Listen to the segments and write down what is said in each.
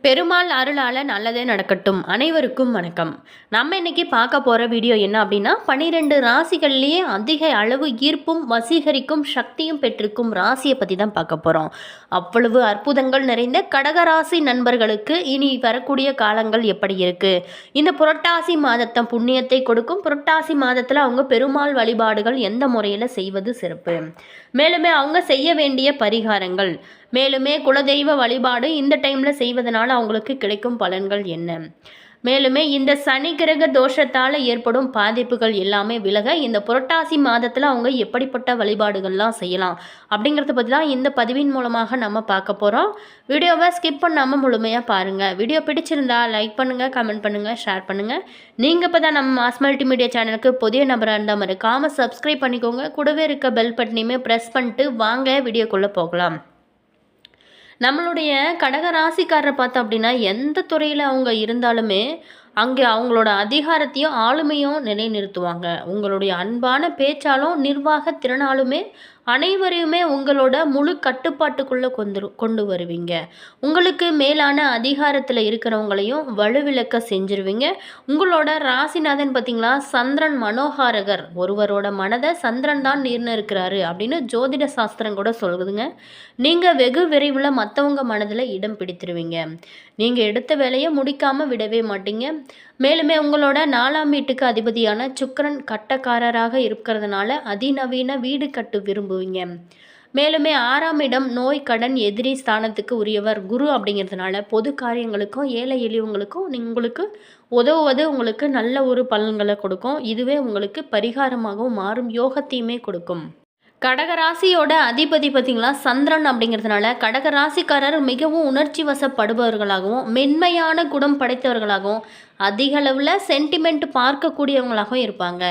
பெருமாள் அருளால நல்லதே நடக்கட்டும். அனைவருக்கும் வணக்கம். நம்ம இன்னைக்கு பார்க்க போற வீடியோ என்ன அப்படின்னா, 12 ராசிகள்லேயே அதிக அளவு ஈர்ப்பும் வசீகரிக்கும் சக்தியும் பெற்றிருக்கும் ராசியை பற்றி தான் பார்க்க போகிறோம். அவ்வளவு அற்புதங்கள் நிறைந்த கடகராசி நண்பர்களுக்கு இனி வரக்கூடிய காலங்கள் எப்படி இருக்கு, இந்த புரட்டாசி மாதத்தை புண்ணியத்தை கொடுக்கும் புரட்டாசி மாதத்தில் அவங்க பெருமாள் வழிபாடுகள் எந்த முறையில் செய்வது சிறப்பு, மேலுமே அவங்க செய்ய வேண்டிய பரிகாரங்கள், மேலுமே குலதெய்வ வழிபாடு இந்த டைமில் செய்வதனால அவங்களுக்கு கிடைக்கும் பலன்கள் என்ன, மேலுமே இந்த சனி கிரக தோஷத்தால் ஏற்படும் பாதிப்புகள் எல்லாமே விலக இந்த புரட்டாசி மாதத்தில் அவங்க எப்படிப்பட்ட வழிபாடுகள்லாம் செய்யலாம் அப்படிங்கிறத பற்றி தான் இந்த பதிவின் மூலமாக நம்ம பார்க்க போகிறோம். வீடியோவை ஸ்கிப் பண்ணாமல் முழுமையாக பாருங்கள். வீடியோ பிடிச்சிருந்தா லைக் பண்ணுங்கள், கமெண்ட் பண்ணுங்கள், ஷேர் பண்ணுங்கள். நீங்கள் இப்போ தான் நம்ம மாஸ் மல்டிமீடியா சேனலுக்கு புதிய நபராக இருந்தால் மறக்காமல் சப்ஸ்கிரைப் பண்ணிக்கோங்க. கூடவே இருக்க பெல் பட்டனையுமே ப்ரெஸ் பண்ணிட்டு வாங்க வீடியோக்குள்ளே போகலாம். நம்மளுடைய கடக ராசிக்காரரை பார்த்தோம் அப்படின்னா எந்த துறையில் அவங்க இருந்தாலுமே அங்கே அவங்களோட அதிகாரத்தையும் ஆளுமையும் நிலைநிறுத்துவாங்க. உங்களுடைய அன்பான பேச்சாலும் நிர்வாக திறனாலுமே அனைவரையுமே உங்களோட முழு கட்டுப்பாட்டுக்குள்ளே கொண்டு வருவீங்க. உங்களுக்கு மேலான அதிகாரத்தில் இருக்கிறவங்களையும் வலுவிளக்க செஞ்சிருவீங்க. உங்களோட ராசிநாதன் பார்த்தீங்களா, சந்திரன் மனோகாரகர். ஒருவரோட மனதை சந்திரன் தான் நிர்ணயிக்கிறாரு அப்படின்னு ஜோதிட சாஸ்திரம் கூட சொல்லுதுங்க. நீங்கள் வெகு விரைவில் மற்றவங்க மனதில் இடம் பிடித்திருவீங்க. நீங்கள் எடுத்த வேலையை முடிக்காமல் விடவே மாட்டீங்க. மேலுமே உங்களோட 4ஆம் வீட்டுக்கு அதிபதியான சுக்கிரன் கட்டக்காரராக இருக்கிறதுனால அதிநவீன வீடு கட்டு விரும்புவீங்க. மேலுமே 6ஆம் இடம் நோய் கடன் எதிரி ஸ்தானத்துக்கு உரியவர் குரு அப்படிங்கிறதுனால பொது காரியங்களுக்கும் ஏழை எளியவங்களுக்கும் உங்களுக்கு உதவுவது உங்களுக்கு நல்ல ஒரு பலன்களை கொடுக்கும். இதுவே உங்களுக்கு பரிகாரமாகவும் மாறும் யோகத்தையுமே கொடுக்கும். கடகராசியோட அதிபதி பார்த்திங்களா சந்திரன் அப்படிங்கிறதுனால கடகராசிக்காரர் மிகவும் உணர்ச்சி வசப்படுபவர்களாகவும் மென்மையான குணம் படைத்தவர்களாகவும் அதிக அளவில் சென்டிமெண்ட் பார்க்கக்கூடியவங்களாகவும் இருப்பாங்க.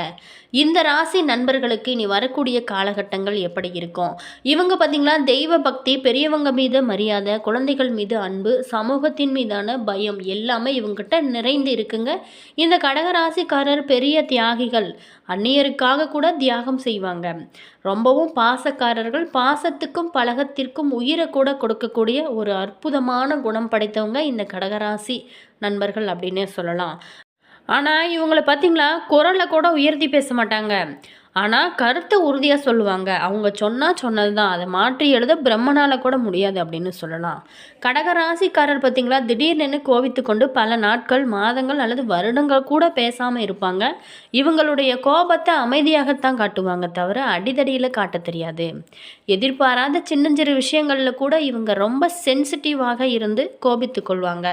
இந்த ராசி நண்பர்களுக்கு இனி வரக்கூடிய காலகட்டங்கள் எப்படி இருக்கும்? இவங்க பார்த்திங்களா தெய்வ பக்தி, பெரியவங்க மீது மரியாதை, குழந்தைகள் மீது அன்பு, சமூகத்தின் மீதான பயம் எல்லாமே இவங்ககிட்ட நிறைந்து இருக்குங்க. இந்த கடகராசிக்காரர் பெரிய தியாகிகள். அந்நியருக்காக கூட தியாகம் செய்வாங்க. ரொம்பவும் பாசக்காரர்கள். பாசத்துக்கும் பழகத்திற்கும் உயிரை கூட கொடுக்கக்கூடிய ஒரு அற்புதமான குணம் படைத்தவங்க இந்த கடகராசி நண்பர்கள் அப்படின்னே சொல்லலாம். ஆனால் இவங்களை பார்த்தீங்களா குரலை கூட உயர்த்தி பேச மாட்டாங்க. ஆனால் கருத்தை உறுதியாக சொல்லுவாங்க. அவங்க சொன்னது தான், அதை மாற்றி எழுத பிரம்மனால் கூட முடியாது அப்படின்னு சொல்லலாம். கடகராசிக்காரர் பார்த்திங்களா திடீர்னு கோவித்து கொண்டு பல நாட்கள், மாதங்கள் அல்லது வருடங்கள் கூட பேசாமல் இருப்பாங்க. இவங்களுடைய கோபத்தை அமைதியாகத்தான் காட்டுவாங்க தவிர அடிதடியில் காட்ட தெரியாது. எதிர்பாராத சின்னஞ்சிறு விஷயங்களில் கூட இவங்க ரொம்ப சென்சிட்டிவாக இருந்து கோபித்து கொள்வாங்க.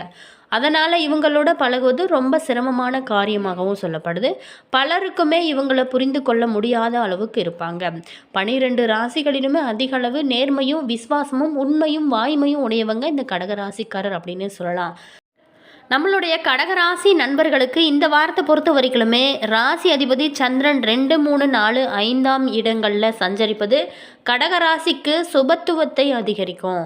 அதனால் இவங்களோட பழகுவது ரொம்ப சிரமமான காரியமாகவும் சொல்லப்படுது. பலருக்குமே இவங்களை புரிந்து கொள்ள முடியாத அளவுக்கு இருப்பாங்க. 12 ராசிகளிலுமே அதிக அளவு நேர்மையும் விசுவாசமும் உண்மையும் வாய்மையும் உடையவங்க இந்த கடகராசிக்காரர் அப்படின்னு சொல்லலாம். நம்மளுடைய கடகராசி நண்பர்களுக்கு இந்த வாரத்தை பொறுத்த வரைக்குமே ராசி அதிபதி சந்திரன் 2, 3, 4, 5ஆம் இடங்களில் சஞ்சரிப்பது கடகராசிக்கு சுபத்துவத்தை அதிகரிக்கும்.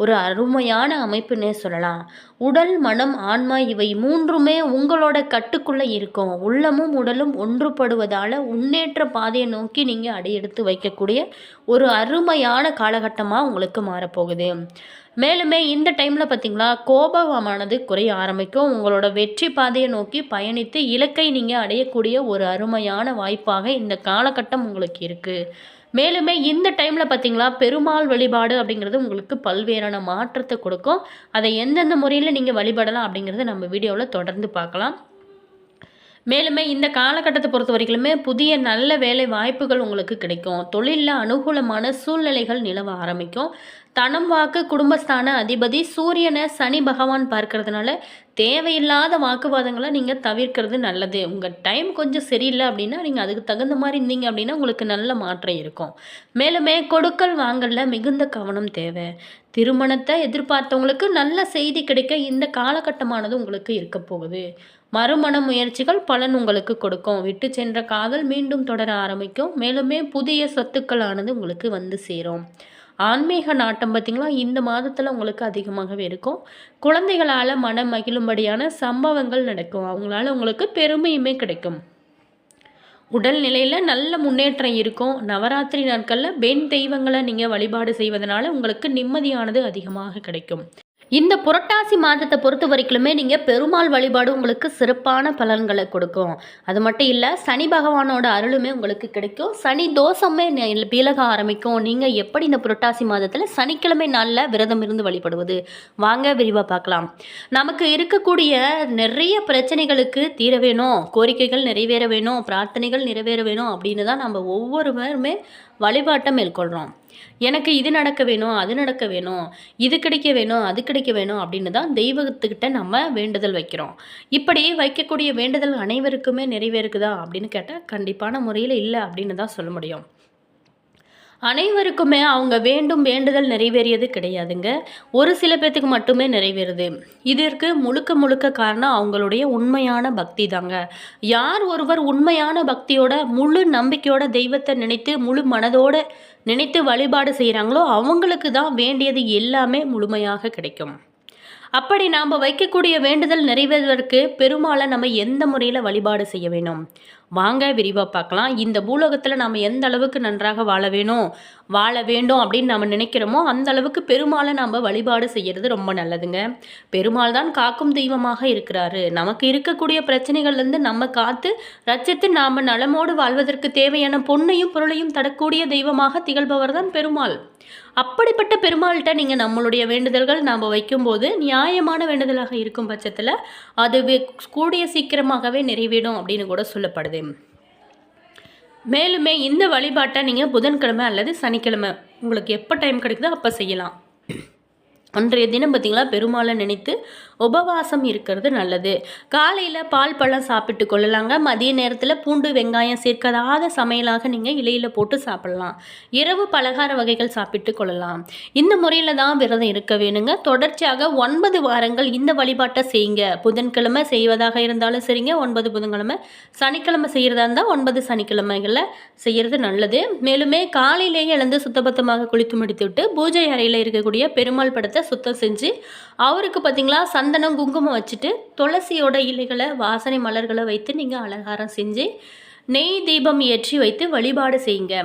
ஒரு அருமையான அமைப்புன்னே சொல்லலாம். உடல், மனம், ஆன்மா இவை மூன்றுமே உங்களோட கட்டுக்குள்ளே இருக்கும். உள்ளமும் உடலும் ஒன்றுபடுவதால் முன்னேற்ற பாதையை நோக்கி நீங்கள் அடியெடுத்து வைக்கக்கூடிய ஒரு அருமையான காலகட்டமாக உங்களுக்கு மாறப்போகுது. மேலுமே இந்த டைமில் பார்த்திங்களா கோபமானது குறைய ஆரம்பிக்கும். உங்களோட வெற்றி பாதையை நோக்கி பயணித்து இலக்கை நீங்கள் அடையக்கூடிய ஒரு அருமையான வாய்ப்பாக இந்த காலகட்டம் உங்களுக்கு இருக்குது. மேலுமே இந்த டைமில் பார்த்திங்களா பெருமாள் வழிபாடு அப்படிங்கிறது உங்களுக்கு பல்வேறான மாற்றத்தை கொடுக்கும். அதை எந்தெந்த முறையில் நீங்கள் வழிபடலாம் அப்படிங்கிறத நம்ம வீடியோவில் தொடர்ந்து பார்க்கலாம். மேலுமே இந்த காலகட்டத்தை பொறுத்த வரைக்குமே புதிய நல்ல வேலை வாய்ப்புகள் உங்களுக்கு கிடைக்கும். தொழிலில் அனுகூலமான சூழ்நிலைகள் நிலவ ஆரம்பிக்கும். தனம், வாக்கு, குடும்பஸ்தான அதிபதி சூரியனை சனி பகவான் பார்க்கறதுனால தேவையில்லாத வாக்குவாதங்களை நீங்கள் தவிர்க்கிறது நல்லது. உங்கள் டைம் கொஞ்சம் சரியில்லை அப்படின்னா நீங்கள் அதுக்கு தகுந்த மாதிரி இருந்தீங்க அப்படின்னா உங்களுக்கு நல்ல மாற்றம் இருக்கும். மேலுமே கொடுக்கல் வாங்கல மிகுந்த கவனம் தேவை. திருமணத்தை எதிர்பார்த்தவங்களுக்கு நல்ல செய்தி கிடைக்க இந்த காலகட்டமானது உங்களுக்கு இருக்க போகுது. மறுமண முயற்சிகள் பலன் உங்களுக்கு கொடுக்கும். விட்டு சென்ற காதல் மீண்டும் தொடர ஆரம்பிக்கும். மேலுமே புதிய சொத்துக்களானது உங்களுக்கு வந்து சேரும். ஆன்மீக நாட்டம் பார்த்திங்களா இந்த மாதத்தில் உங்களுக்கு அதிகமாகவே இருக்கும். குழந்தைகளால் மனம் மகிழும்படியான சம்பவங்கள் நடக்கும். அவங்களால உங்களுக்கு பெருமையுமே கிடைக்கும். உடல் நிலையில் நல்ல முன்னேற்றம் இருக்கும். நவராத்திரி நாட்களில் பெண் தெய்வங்களை நீங்கள் வழிபாடு செய்வதனால உங்களுக்கு நிம்மதியானது அதிகமாக கிடைக்கும். இந்த புரட்டாசி மாதத்தை பொறுத்த வரைக்குமே நீங்கள் பெருமாள் வழிபாடு உங்களுக்கு சிறப்பான பலன்களை கொடுக்கும். அது மட்டும் இல்லை, சனி பகவானோட அருளுமே உங்களுக்கு கிடைக்கும். சனி தோஷமே விலக ஆரம்பிக்கும். நீங்கள் எப்படி இந்த புரட்டாசி மாதத்தில் சனிக்கிழமை நாளில் விரதம் இருந்து வழிபடுவது, வாங்க விரிவாக பார்க்கலாம். நமக்கு இருக்கக்கூடிய நிறைய பிரச்சனைகளுக்கு தீர வேணும், கோரிக்கைகள் நிறைவேற வேணும், பிரார்த்தனைகள் நிறைவேற வேணும் அப்படின்னு தான் நம்ம ஒவ்வொருவருமே வழிபாட்டை மேற்கொள்கிறோம். எனக்கு இது நடக்க வேணும், அது நடக்க வேணும், இது கிடைக்க வேணும், அது கிடைக்க வேணும் அப்படின்னு தான் தெய்வத்துக்கிட்ட நம்ம வேண்டுதல் வைக்கிறோம். இப்படி வைக்கக்கூடிய வேண்டுதல் அனைவருக்குமே நிறைவேறுக்குதா அப்படின்னு கேட்டால் கண்டிப்பான முறையில் இல்லை அப்படின்னு தான் சொல்ல முடியும். அனைவருக்குமே அவங்க வேண்டும் வேண்டுதல் நிறைவேறியது கிடையாதுங்க. ஒரு சில பேர்த்துக்கு மட்டுமே நிறைவேறுது. இதற்கு முழுக்க முழுக்க காரணம் அவங்களுடைய உண்மையான பக்தி தாங்க. யார் ஒருவர் உண்மையான பக்தியோட முழு நம்பிக்கையோட தெய்வத்தை நினைத்து முழு மனதோடு நினைத்து வழிபாடு செய்கிறாங்களோ அவங்களுக்கு தான் வேண்டியது எல்லாமே முழுமையாக கிடைக்கும். அப்படி நாம் வைக்கக்கூடிய வேண்டுதல் நிறைவேறுவதற்கு பெருமாளை நம்ம எந்த முறையில் வழிபாடு செய்ய வேணும், வாங்க விரிவாக பார்க்கலாம். இந்த பூலோகத்தில் நாம் எந்த அளவுக்கு நன்றாக வாழ வேண்டும் அப்படின்னு நம்ம நினைக்கிறோமோ அந்த அளவுக்கு பெருமாளை நாம் வழிபாடு செய்கிறது ரொம்ப நல்லதுங்க. பெருமாள் தான் காக்கும் தெய்வமாக இருக்கிறாரு. நமக்கு இருக்கக்கூடிய பிரச்சனைகள்லேருந்து நம்ம காத்து ரட்சித்து நாம் நலமோடு வாழ்வதற்கு தேவையான பொன்னையும் பொருளையும் தரக்கூடிய தெய்வமாக திகழ்பவர் தான் பெருமாள். அப்படிப்பட்ட பெருமாள்கிட்ட நீங்கள் நம்மளுடைய வேண்டுதல்கள் நாம் வைக்கும்போது நியாயமான வேண்டுதலாக இருக்கும் பட்சத்தில் அது கூடிய சீக்கிரமாகவே நிறைவேறும் அப்படின்னு கூட சொல்லப்படுது. மேலுமே இந்த வழிபாட்டை நீங்கள் புதன்கிழமை அல்லது சனிக்கிழமை உங்களுக்கு எப்போ டைம் கிடைக்குதோ அப்போ செய்யலாம். அன்றைய தினம் பார்த்திங்களா பெருமாளை நினைத்து உபவாசம் இருக்கிறது நல்லது. காலையில் பால் பழம் சாப்பிட்டு கொள்ளலாங்க. மதிய நேரத்தில் பூண்டு வெங்காயம் சேர்க்காத சமையலாக நீங்கள் இலையில் போட்டு சாப்பிடலாம். இரவு பலகார வகைகள் சாப்பிட்டு கொள்ளலாம். இந்த முறையில் தான் விரதம் இருக்க வேணுங்க. தொடர்ச்சியாக 9 வாரங்கள் இந்த வழிபாட்டை செய்யுங்க. புதன்கிழமை செய்வதாக இருந்தாலும் சரிங்க, 9 புதன்கிழமை, சனிக்கிழமை செய்கிறதா இருந்தால் 9 சனிக்கிழமைகளில் செய்கிறது நல்லது. மேலுமே காலையிலேயே எழுந்து சுத்தபத்தமாக குளித்து முடித்து விட்டு பூஜை அறையில் இருக்கக்கூடிய பெருமாள் படத்தை சுத்தம் செஞ்சு அவருக்கு பார்த்திங்களா சந்தனம் குங்குமம் வச்சுட்டு துளசியோட இலைகளை வாசனை மலர்களை வைத்து நீங்கள் அலங்காரம் செஞ்சு நெய் தீபம் ஏற்றி வைத்து வழிபாடு செய்யுங்க.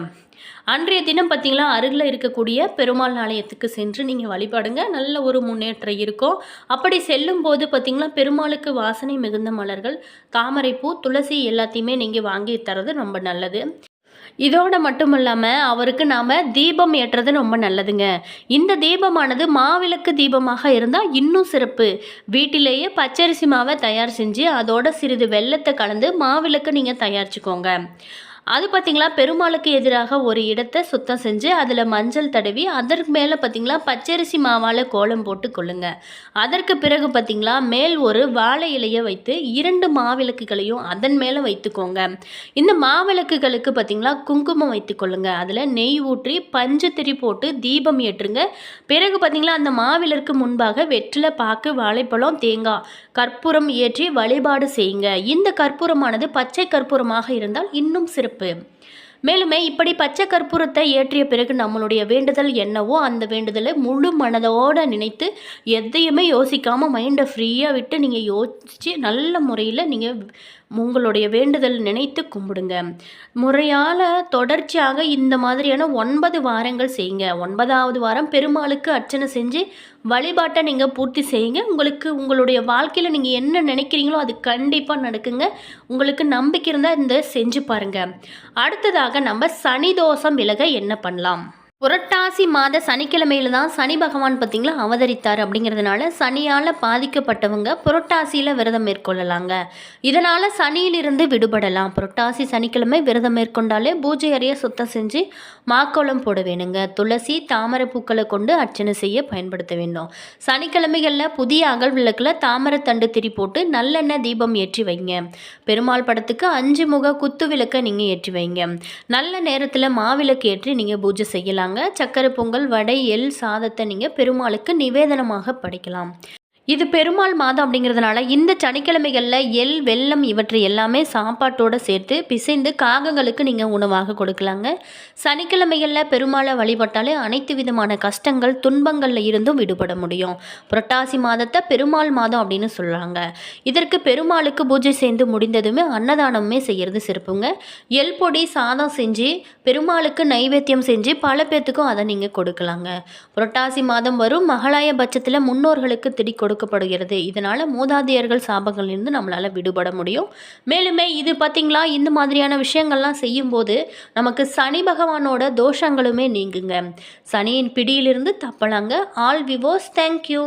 அன்றைய தினம் பார்த்திங்களா அருகில் இருக்கக்கூடிய பெருமாள் ஆலயத்துக்கு சென்று நீங்கள் வழிபாடுங்க. நல்ல ஒரு முன்னேற்றம் இருக்கும். அப்படி செல்லும் போது பார்த்திங்களா பெருமாளுக்கு வாசனை மிகுந்த மலர்கள், தாமரைப்பூ, துளசி எல்லாத்தையுமே நீங்கள் வாங்கி தரது ரொம்ப நல்லது. இதோடு மட்டும் இல்லாமல் அவருக்கு நாம் தீபம் ஏற்றுறது ரொம்ப நல்லதுங்க. இந்த தீபமானது மாவிளக்கு தீபமாக இருந்தால் இன்னும் சிறப்பு. வீட்டிலேயே பச்சரிசி மாவை தயார் செஞ்சு அதோட சிறிது வெல்லத்தை கலந்து மாவிளக்கு நீங்கள் தயாரிச்சுக்கோங்க. அது பார்த்திங்களா பெருமாளுக்கு எதிராக ஒரு இடத்தை சுத்தம் செஞ்சு அதில் மஞ்சள் தடவி அதற்கு மேலே பார்த்திங்களா பச்சரிசி மாவால் கோலம் போட்டு கொள்ளுங்க. அதற்கு பிறகு பார்த்திங்களா மேல் ஒரு வாழை இலையை வைத்து 2 மாவிளக்குகளையும் அதன் மேலே வைத்துக்கோங்க. இந்த மாவிளக்குகளுக்கு பார்த்திங்களா குங்குமம் வைத்து கொள்ளுங்க. அதில் நெய் ஊற்றி பஞ்சத்திரி போட்டு தீபம் ஏற்றுங்க. பிறகு பார்த்திங்களா அந்த மாவிளக்கு முன்பாக வெற்றிலை, பாக்கு, வாழைப்பழம், தேங்காய், கற்பூரம் ஏற்றி வழிபாடு செய்யுங்க. இந்த கற்பூரமானது பச்சை கற்பூரமாக இருந்தால் இன்னும் சிறப்பு. மேலுமே இப்படி பச்சை கற்பூரத்தை ஏற்றிய பிறகு நம்மளுடைய வேண்டுதல் என்னவோ அந்த வேண்டுதலை முழு மனதோடு நினைத்து எதையுமே யோசிக்காமல் மைண்டை ஃப்ரீயாக விட்டு நீங்கள் யோசித்து நல்ல முறையில் நீங்கள் உங்களுடைய வேண்டுதல் நினைத்து கும்பிடுங்க. முறையால் தொடர்ச்சியாக இந்த மாதிரியான 9 வாரங்கள் செய்யுங்க. 9வது வாரம் பெருமாளுக்கு அர்ச்சனை செஞ்சு வழிபாட்டை நீங்கள் பூர்த்தி செய்யுங்க. உங்களுடைய வாழ்க்கையில் நீங்கள் என்ன நினைக்கிறீங்களோ அது கண்டிப்பாக நடக்குங்க. உங்களுக்கு நம்பிக்கை இருந்தால் இந்த செஞ்சு பாருங்கள். அடுத்ததாக நம்ம சனி தோஷம் விலக என்ன பண்ணலாம்? புரட்டாசி மாத சனிக்கிழமையில் தான் சனி பகவான் பார்த்திங்களா அவதரித்தார். அப்படிங்கிறதுனால சனியால் பாதிக்கப்பட்டவங்க புரட்டாசியில் விரதம் மேற்கொள்ளலாங்க. இதனால் சனியிலிருந்து விடுபடலாம். புரட்டாசி சனிக்கிழமை விரதம் மேற்கொண்டாலே பூஜை அறையை சுத்தம் செஞ்சு மாக்கோளம் போட வேணுங்க. துளசி, தாமரை பூக்களை கொண்டு அர்ச்சனை செய்ய பயன்படுத்த வேண்டும். சனிக்கிழமைகளில் புதிய அகல் விளக்கில் தாமரை தண்டு திரி போட்டு நல்லெண்ணெய் தீபம் ஏற்றி வைங்க. பெருமாள் படத்துக்கு 5 முக குத்து விளக்கை நீங்கள் ஏற்றி வைங்க. நல்ல நேரத்தில் மாவிளக்கு ஏற்றி நீங்கள் பூஜை செய்யலாம். சக்கரை பொங்கல், வடை, எள் சாதத்தை நீங்கள் பெருமாளுக்கு நிவேதனமாக படைக்கலாம். இது பெருமாள் மாதம் அப்படிங்கிறதுனால இந்த சனிக்கிழமைகளில் எள் வெல்லம் இவற்றை எல்லாமே சாப்பாட்டோடு சேர்த்து பிசைந்து காகங்களுக்கு நீங்கள் உணவாக கொடுக்கலாங்க. சனிக்கிழமைகளில் பெருமாளை வழிபட்டாலே அனைத்து விதமான கஷ்டங்கள் துன்பங்களில் இருந்தும் விடுபட முடியும். புரட்டாசி மாதத்தை பெருமாள் மாதம் அப்படின்னு சொல்கிறாங்க. இதற்கு பெருமாளுக்கு பூஜை செய்து முடிந்ததுமே அன்னதானமே செய்கிறது சிறப்புங்க. எள் பொடி சாதம் செஞ்சு பெருமாளுக்கு நைவேத்தியம் செஞ்சு பல பேர்த்துக்கும் அதை நீங்கள் கொடுக்கலாங்க. புரட்டாசி மாதம் வரும் மகாலய பட்சத்தில் முன்னோர்களுக்கு திடி கொடுக்கப்படுகிறது. இதனால் மூதாதையர்கள் சாபங்களிலிருந்து நம்மளால் விடுபட முடியும். மேலுமே இது பார்த்திங்களா, இந்த மாதிரியான விஷயங்கள்லாம் செய்யும்போது நமக்கு சனி பகவானோட தோஷங்களுமே நீங்குங்க. சனியின் பிடியிலிருந்து தப்பலாங்க. All விவோஸ், thank you.